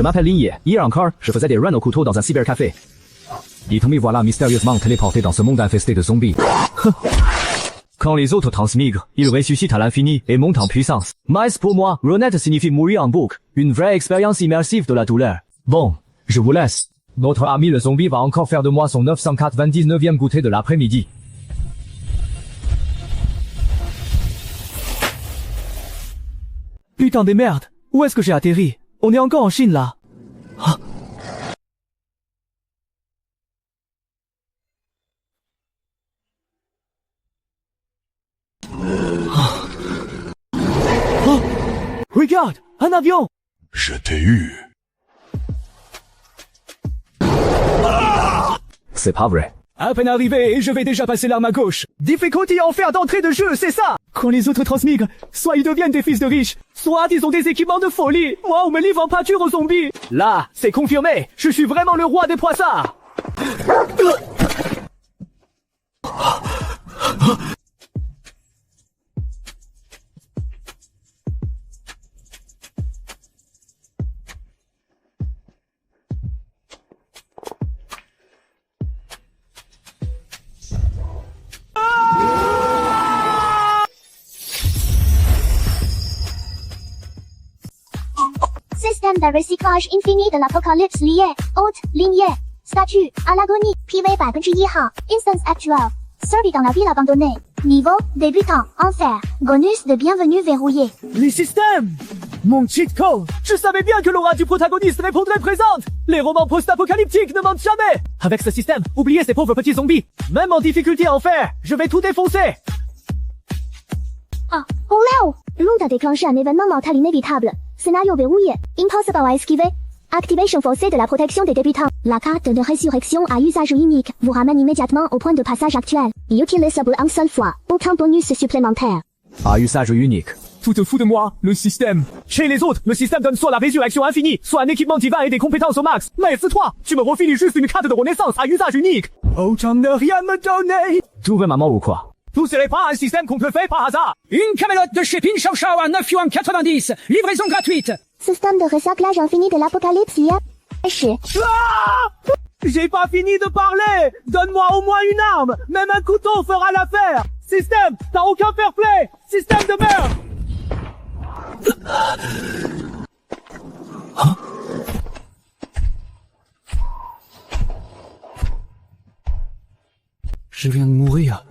Je m'appelle Ligné. Hier encore, je faisais des runs au couteau dans un cybercafé. Et me voilà mystérieusement téléporté dans ce monde infesté de zombies. Quand les autres transmigrent, ils ressuscitent à l'infini et montent en puissance. Mais pour moi, renaître signifie mourir en boucle. Une vraie expérience immersive de la douleur. Bon, je vous laisse. Notre ami le zombie va encore faire de moi son 999e goûter de l'après-midi. Putain des merdes! Où est-ce que j'ai atterri? On est encore en Chine là. Ah. Oh. Regarde! Un avion! Je t'ai eu. C'est pas vrai. À peine arrivé et je vais déjà passer l'arme à gauche. Difficulty en faire d'entrée de jeu, c'est ça! Quand les autres transmigrent, soit ils deviennent des fils de riches, soit ils ont des équipements de folie. Moi, on me livre en pâture aux zombies. Là, c'est confirmé. Je suis vraiment le roi des poissards. Système de recyclage infini de l'apocalypse lié, haute, lignée, statut, à l'agonie, PV 100 号, instance actuelle, servi dans la ville abandonnée, niveau, débutant, enfer, bonus de bienvenue verrouillé. Les systèmes! Mon cheat code! Je savais bien que l'aura du protagoniste répondrait présente! Les romans post-apocalyptiques ne mentent jamais! Avec ce système, oubliez ces pauvres petits zombies! Même en difficulté à enfer, je vais tout défoncer! Ah, oh là! L'onde a déclenché un événement mental inévitable. Scénario verrouillé. Impossible à esquiver. Activation forcée de la protection des débutants. La carte de résurrection à usage unique vous ramène immédiatement au point de passage actuel. Utilisable une seule fois. Aucun bonus supplémentaire. À usage unique. Tu te fous de moi, le système. Chez les autres, le système donne soit la résurrection infinie, soit un équipement divin et des compétences au max. Mais c'est toi, tu me refiles juste une carte de renaissance à usage unique. Autant ne rien me donner. Tu veux maman ou quoi? Tout serait pas un système qu'on te fait par hasard. Une camelote de chez Pinchao Shao à 9,90 €. Livraison gratuite. Système de recyclage infini de l'apocalypse hier. Chier. Ah! J'ai pas fini de parler. Donne-moi au moins une arme. Même un couteau fera l'affaire. Système, t'as aucun fair play. Système de merde. Hein? Je viens de mourir.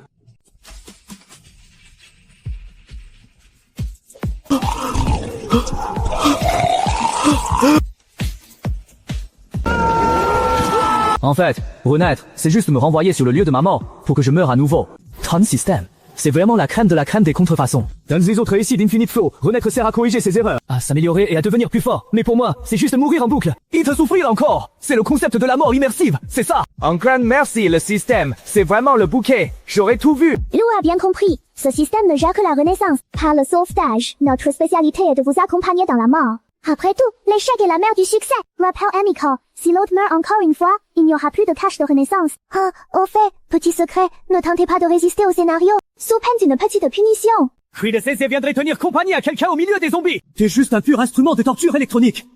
En fait, renaître, c'est juste me renvoyer sur le lieu de ma mort, pour que je meure à nouveau. Ton système, c'est vraiment la crème de la crème des contrefaçons. Dans les autres récits d'Infinite Flow, renaître sert à corriger ses erreurs, à s'améliorer et à devenir plus fort. Mais pour moi, c'est juste mourir en boucle. Et te souffrir encore. C'est le concept de la mort immersive, c'est ça. Un grand merci, le système. C'est vraiment le bouquet. J'aurais tout vu. Lou a bien compris. Ce système ne gère que la renaissance, pas le sauvetage. Notre spécialité est de vous accompagner dans la mort. Après tout, l'échec est la mère du succès. Rappel amical. Si l'autre meurt encore une fois, il n'y aura plus de cache de renaissance. Ah, au fait, petit secret, ne tentez pas de résister au scénario, sous peine d'une petite punition. Predecessor viendrait tenir compagnie à quelqu'un au milieu des zombies. T'es juste un pur instrument de torture électronique.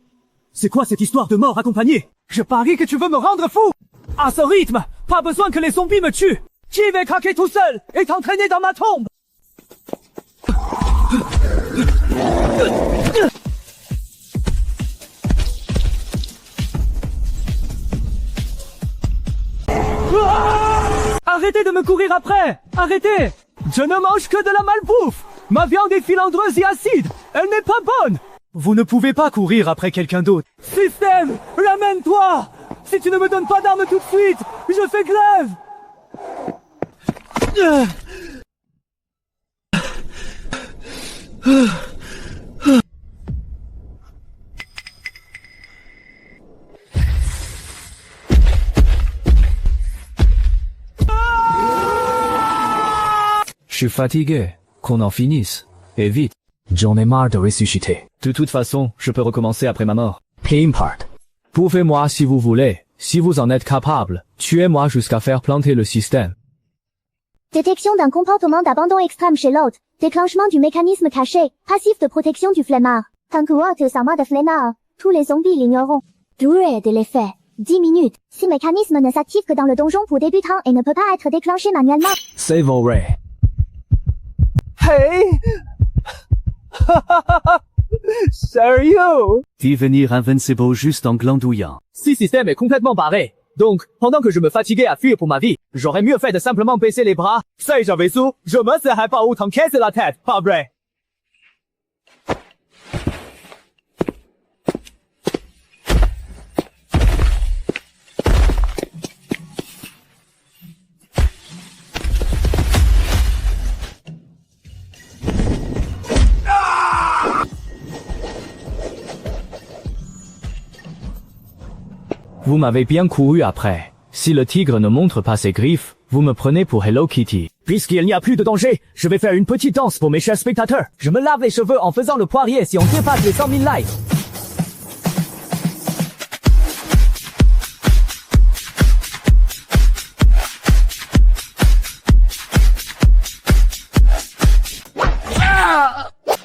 C'est quoi cette histoire de mort accompagnée? Je parie que tu veux me rendre fou. À ce rythme, pas besoin que les zombies me tuent. Qui va craquer tout seul et t'entraîner dans ma tombe? Arrêtez de me courir après! Arrêtez! Je ne mange que de la malbouffe! Ma viande est filandreuse et acide! Elle n'est pas bonne! Vous ne pouvez pas courir après quelqu'un d'autre. Système! Ramène-toi! Si tu ne me donnes pas d'armes tout de suite, je fais grève! Je suis fatigué. Qu'on en finisse. Et vite. J'en ai marre de ressusciter. De toute façon, je peux recommencer après ma mort. Game part. Pouvez-moi si vous voulez. Si vous en êtes capable, tuez-moi jusqu'à faire planter le système. Détection d'un comportement d'abandon extrême chez l'autre. Déclenchement du mécanisme caché. Passif de protection du flemmard. Tankuo de sama de flemmard. Tous les zombies l'ignoreront. Durée de l'effet, 10 minutes. Ce mécanisme ne s'active que dans le donjon pour débutants et ne peut pas être déclenché manuellement. Save already. Hey! Sérieux? Devenir invincible juste en glandouillant. Ce système est complètement barré. Donc, pendant que je me fatiguais à fuir pour ma vie, j'aurais mieux fait de simplement baisser les bras. Si j'avais su, je me serais pas autant cassé la tête, pas vrai? Vous m'avez bien couru après. Si le tigre ne montre pas ses griffes, vous me prenez pour Hello Kitty. Puisqu'il n'y a plus de danger, je vais faire une petite danse pour mes chers spectateurs. Je me lave les cheveux en faisant le poirier si on dépasse les 100 000 likes.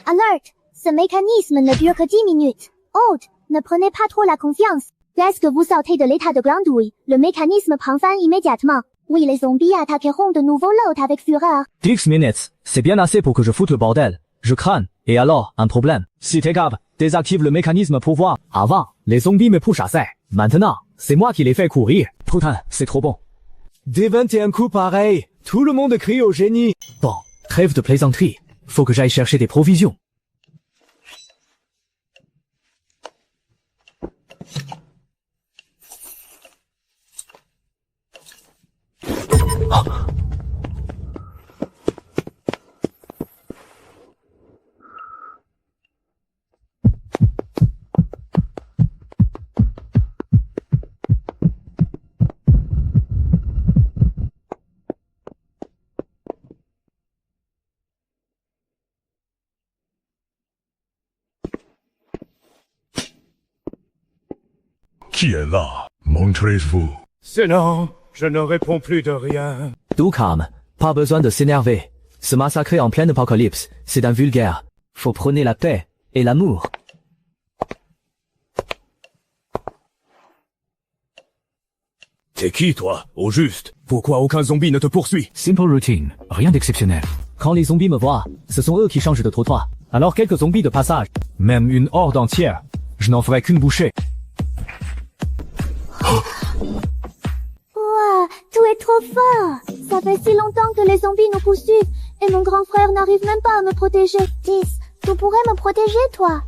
Alert! Ce mécanisme ne dure que 10 minutes. Hôte, ne prenez pas trop la confiance. Dès que vous sortez de l'état de glandouille, le mécanisme prend fin immédiatement. Oui, les zombies attaqueront de nouveau l'hôte avec fureur. 10 minutes, c'est bien assez pour que je foute le bordel. Je crâne. Et alors, un problème. Si t'es grave, désactive le mécanisme pour voir. Avant, les zombies me pourchassaient. Maintenant, c'est moi qui les fais courir. Putain, c'est trop bon. Des 21 coups pareils, tout le monde crie au génie. Bon, trêve de plaisanterie. Faut que j'aille chercher des provisions. Qui est là? Montrez-vous. Sinon, je ne réponds plus de rien. Tout calme. Pas besoin de s'énerver. Se massacrer en pleine apocalypse, c'est d'un vulgaire. Faut prôner la paix et l'amour. T'es qui, toi, au juste? Pourquoi aucun zombie ne te poursuit? Simple routine. Rien d'exceptionnel. Quand les zombies me voient, ce sont eux qui changent de trottoir. Alors quelques zombies de passage. Même une horde entière. Je n'en ferai qu'une bouchée. Ouah, tout est trop fort. Ça fait si longtemps que les zombies nous poursuivent et mon grand frère n'arrive même pas à me protéger. 10, tu pourrais me protéger, toi?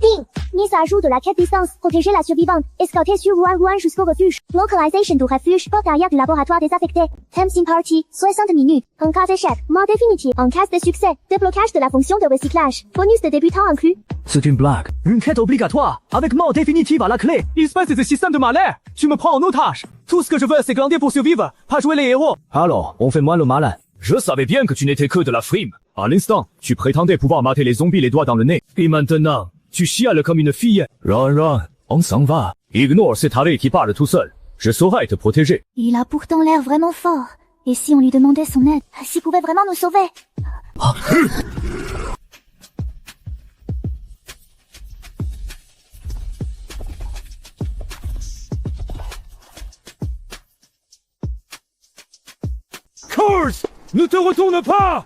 Ding! Mise à jour de la quête distance, protéger la survivante, escorter sur Wuhan jusqu'au refuge. Localisation du refuge, porte arrière du laboratoire désaffecté. Temps imparti, 60 minutes. En cas d'échec, mort définitive. En cas de succès, déblocage de la fonction de recyclage. Bonus de débutant inclus. C'est une blague. Une quête obligatoire, avec mort définitive à la clé. Espèce de système de malheur. Tu me prends en otage. Tout ce que je veux, c'est glander pour survivre, pas jouer les héros. Alors, on fait moins le malin. Je savais bien que tu n'étais que de la frime. À l'instant, tu prétendais pouvoir mater les zombies les doigts dans le nez. Et maintenant, tu chiales comme une fille. Ron, on s'en va. Ignore cet arrêt qui parle tout seul. Je saurai te protéger. Il a pourtant l'air vraiment fort. Et si on lui demandait son aide, s'il pouvait vraiment nous sauver? Curse! Ne te retourne pas!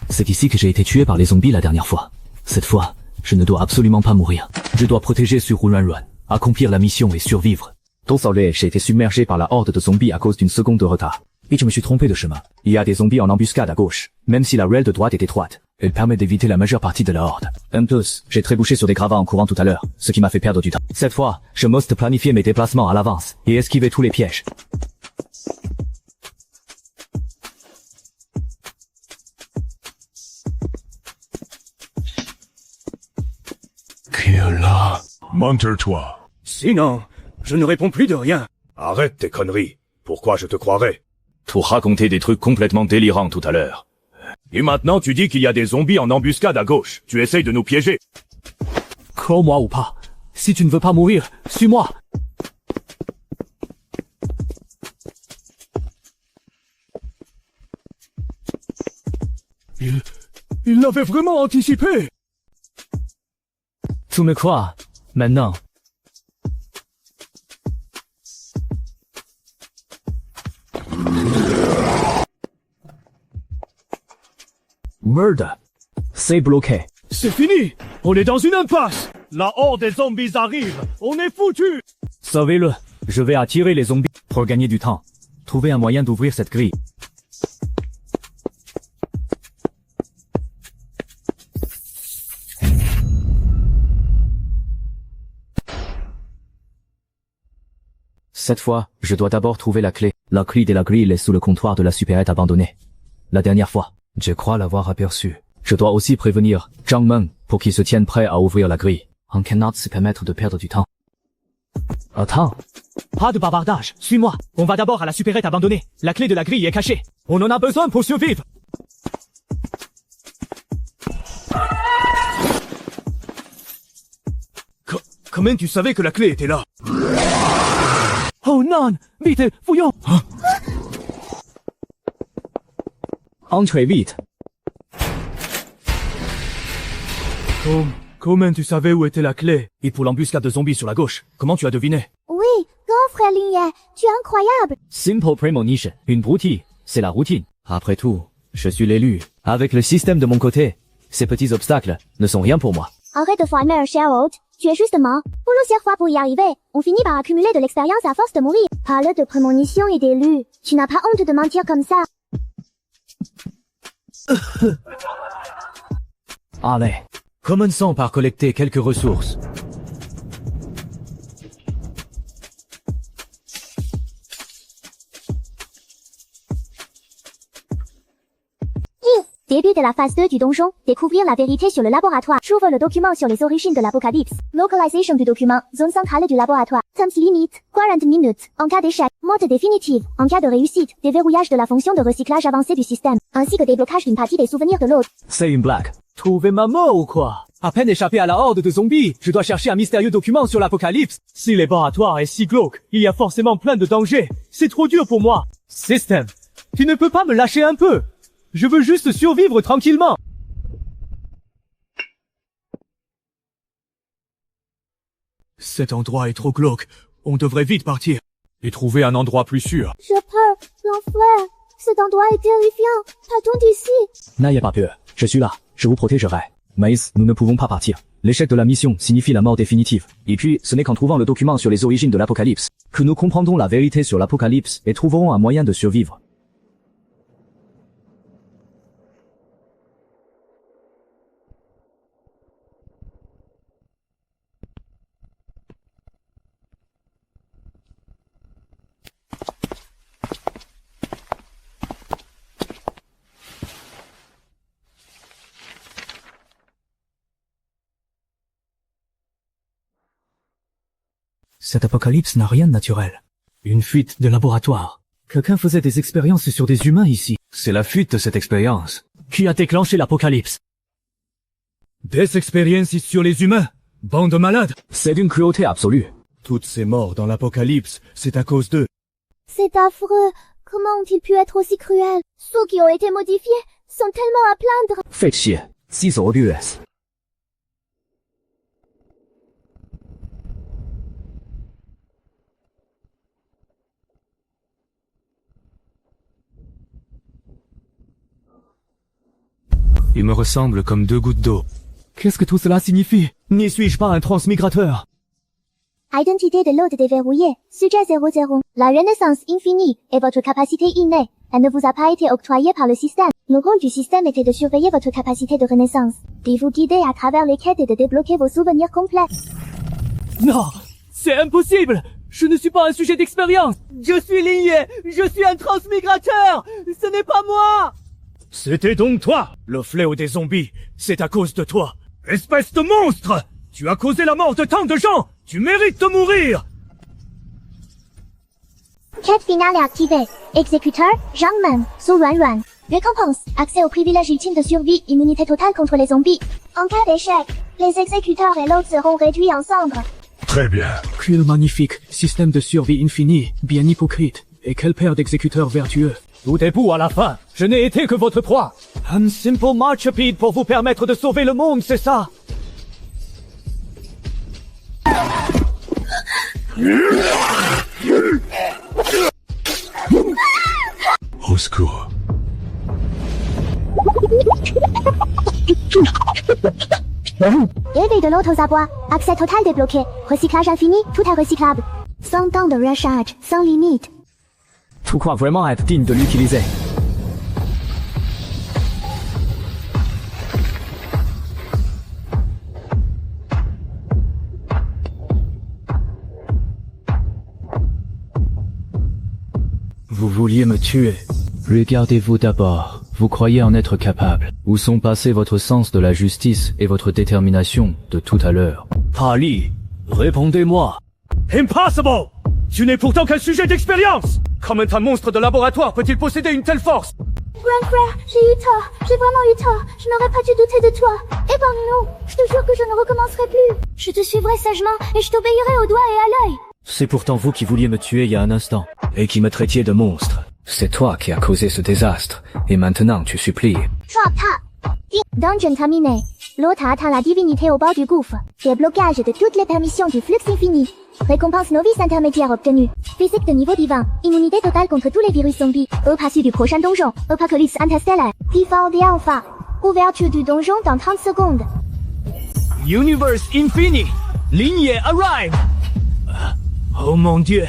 C'est ici que j'ai été tué par les zombies la dernière fois. Cette fois, je ne dois absolument pas mourir. Je dois protéger sur Run, accomplir la mission et survivre. J'ai été submergé par la horde de zombies à cause d'une seconde de retard. Et je me suis trompé de chemin. Il y a des zombies en embuscade à gauche, même si la rail de droite est étroite. Elle permet d'éviter la majeure partie de la horde. En plus, j'ai trébuché sur des gravats en courant tout à l'heure, ce qui m'a fait perdre du temps. Cette fois, je must planifier mes déplacements à l'avance et esquiver tous les pièges. Qui est là? Montre-toi. Sinon, je ne réponds plus de rien. Arrête tes conneries. Pourquoi je te croirais? Tu racontais des trucs complètement délirants tout à l'heure. Et maintenant tu dis qu'il y a des zombies en embuscade à gauche. Tu essayes de nous piéger. Crois-moi ou pas. Si tu ne veux pas mourir, suis-moi. Il l'avait vraiment anticipé. Tu me crois, maintenant. Merde. C'est bloqué. C'est fini. On est dans une impasse. La horde des zombies arrive. On est foutu. Sauvez-le. Je vais attirer les zombies pour gagner du temps. Trouvez un moyen d'ouvrir cette grille. Cette fois, je dois d'abord trouver la clé. La clé de la grille est sous le comptoir de la supérette abandonnée. La dernière fois, je crois l'avoir aperçue. Je dois aussi prévenir Zhang Meng pour qu'il se tienne prêt à ouvrir la grille. On cannot se permettre de perdre du temps. Attends. Pas de bavardage. Suis-moi. On va d'abord à la supérette abandonnée. La clé de la grille est cachée. On en a besoin pour survivre. Comment tu savais que la clé était là? Oh non! Vite, fouillons! Entrez vite. Comment tu savais où était la clé? Et pour l'embuscade de zombies sur la gauche, comment tu as deviné? Oui, grand frère Lignet, tu es incroyable. Simple premonition. Une broutille. C'est la routine. Après tout, je suis l'élu. Avec le système de mon côté, ces petits obstacles ne sont rien pour moi. Arrête de former Sherwood. Tu es justement. Pour l'autre fois pour y arriver, on finit par accumuler de l'expérience à force de mourir. Parle de prémonition et d'élu. Tu n'as pas honte de mentir comme ça. Allez. Commençons par collecter quelques ressources. Début de la phase 2 du donjon, découvrir la vérité sur le laboratoire. J'ouvre le document sur les origines de l'apocalypse. Localisation du document, zone centrale du laboratoire. Temps limite, 40 minutes. En cas d'échec, mode définitive. En cas de réussite, déverrouillage de la fonction de recyclage avancée du système, ainsi que déblocage d'une partie des souvenirs de l'autre. C'est une blague. Trouver ma mort ou quoi? À peine échappé à la horde de zombies, je dois chercher un mystérieux document sur l'apocalypse. Si le laboratoire est si glauque, il y a forcément plein de dangers. C'est trop dur pour moi. Système, tu ne peux pas me lâcher un peu? Je veux juste survivre tranquillement. Cet endroit est trop glauque. On devrait vite partir. Et trouver un endroit plus sûr. J'ai peur, grand frère. Cet endroit est terrifiant. Partons d'ici. N'ayez pas peur. Je suis là. Je vous protégerai. Mais nous ne pouvons pas partir. L'échec de la mission signifie la mort définitive. Et puis, ce n'est qu'en trouvant le document sur les origines de l'apocalypse que nous comprendrons la vérité sur l'apocalypse et trouverons un moyen de survivre. Cet apocalypse n'a rien de naturel. Une fuite de laboratoire. Quelqu'un faisait des expériences sur des humains ici. C'est la fuite de cette expérience. Qui a déclenché l'apocalypse? Des expériences sur les humains. Bande de malades. C'est d'une cruauté absolue. Toutes ces morts dans l'apocalypse, c'est à cause d'eux. C'est affreux. Comment ont-ils pu être aussi cruels? Ceux qui ont été modifiés sont tellement à plaindre. Faites chier. 6 euros d'US. Ils me ressemblent comme 2 gouttes d'eau. Qu'est-ce que tout cela signifie? N'y suis-je pas un transmigrateur? Identité de l'hôte déverrouillée. Sujet 00. La renaissance infinie est votre capacité innée. Elle ne vous a pas été octroyée par le système. Le rôle du système était de surveiller votre capacité de renaissance, de vous guider à travers les quêtes et de débloquer vos souvenirs complets. Non! C'est impossible! Je ne suis pas un sujet d'expérience! Je suis lié! Je suis un transmigrateur! Ce n'est pas moi! C'était donc toi, le fléau des zombies. C'est à cause de toi. Espèce de monstre! Tu as causé la mort de tant de gens! Tu mérites de mourir! Quête finale activée. Exécuteur, Zhang Meng, Su Ruan. Récompense, accès aux privilèges ultimes de survie, immunité totale contre les zombies. En cas d'échec, les exécuteurs et l'hôte seront réduits en cendres. Très bien. Quel magnifique système de survie infini, bien hypocrite. Et quel paire d'exécuteurs vertueux. Tout est beau à la fin. Je n'ai été que votre proie. Un simple marchpede pour vous permettre de sauver le monde, c'est ça? Au secours. Éveil de l'autre aux abois. Accès total débloqué. Recyclage infini, tout est recyclable. 100 temps de recharge, sans limite. Tu crois vraiment être digne de l'utiliser? Vous vouliez me tuer. Regardez-vous d'abord. Vous croyez en être capable. Où sont passés votre sens de la justice et votre détermination de tout à l'heure? Ali, répondez-moi. Impossible! Tu n'es pourtant qu'un sujet d'expérience! Comment un monstre de laboratoire peut-il posséder une telle force? Grand frère, j'ai eu tort. J'ai vraiment eu tort. Je n'aurais pas dû douter de toi. Épargne-nous. Je te jure que je ne recommencerai plus. Je te suivrai sagement et je t'obéirai au doigt et à l'œil. C'est pourtant vous qui vouliez me tuer il y a un instant, et qui me traitiez de monstre. C'est toi qui as causé ce désastre, et maintenant tu supplies. Drop top. Dungeon terminé. L'autre atteint la divinité au bord du gouffre. Déblocage de toutes les permissions du flux infini. Récompense novice intermédiaire obtenue. Physique de niveau divin. Immunité totale contre tous les virus zombies. Passé du prochain donjon. Apocalypse interstellaire. Default des alpha. Ouverture du donjon dans 30 secondes. Universe Infini. Lignée arrive. Oh mon dieu.